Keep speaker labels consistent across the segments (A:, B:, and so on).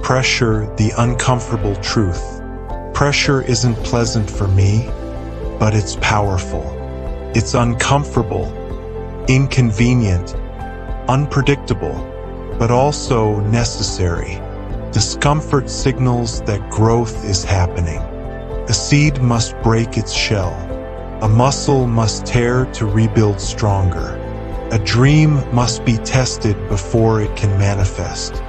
A: Pressure, the uncomfortable truth. Pressure isn't pleasant for me, but it's powerful. It's uncomfortable, inconvenient, unpredictable, but also necessary. Discomfort signals that growth is happening. A seed must break its shell. A muscle must tear to rebuild stronger. A dream must be tested before it can manifest.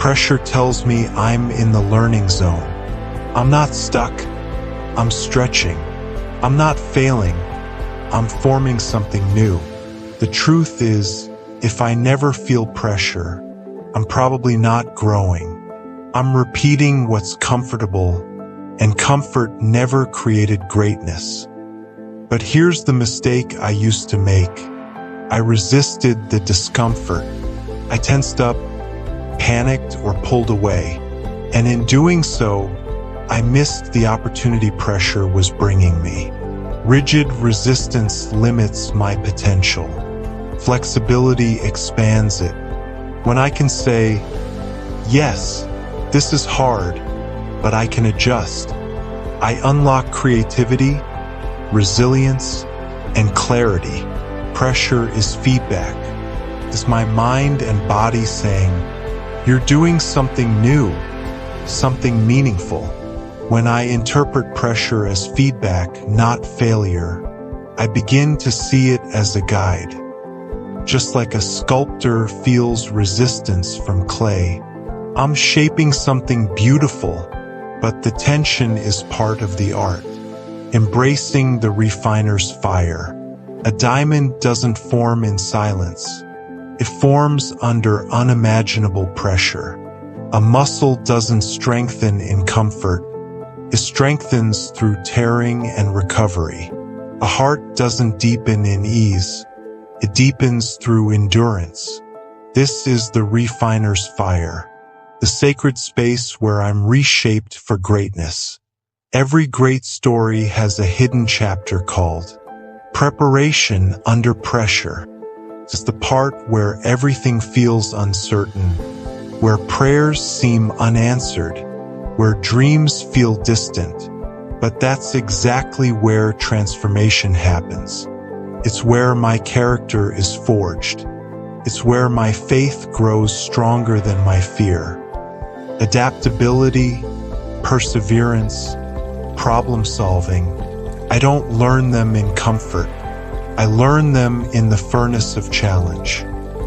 A: Pressure tells me I'm in the learning zone. I'm not stuck. I'm stretching. I'm not failing. I'm forming something new. The truth is, if I never feel pressure, I'm probably not growing. I'm repeating what's comfortable, and comfort never created greatness. But here's the mistake I used to make. I resisted the discomfort. I tensed up, panicked, or pulled away. And in doing so, I missed the opportunity pressure was bringing me. Rigid resistance limits my potential. Flexibility expands it. When I can say, yes, this is hard, but I can adjust, I unlock creativity, resilience, and clarity. Pressure is feedback. It's my mind and body saying, you're doing something new, something meaningful. When I interpret pressure as feedback, not failure, I begin to see it as a guide. Just like a sculptor feels resistance from clay, I'm shaping something beautiful, but the tension is part of the art. Embracing the refiner's fire. A diamond doesn't form in silence. It forms under unimaginable pressure. A muscle doesn't strengthen in comfort. It strengthens through tearing and recovery. A heart doesn't deepen in ease. It deepens through endurance. This is the refiner's fire, the sacred space where I'm reshaped for greatness. Every great story has a hidden chapter called Preparation Under Pressure. It's the part where everything feels uncertain, where prayers seem unanswered, where dreams feel distant. But that's exactly where transformation happens. It's where my character is forged. It's where my faith grows stronger than my fear. Adaptability, perseverance, problem solving. I don't learn them in comfort. I learn them in the furnace of challenge.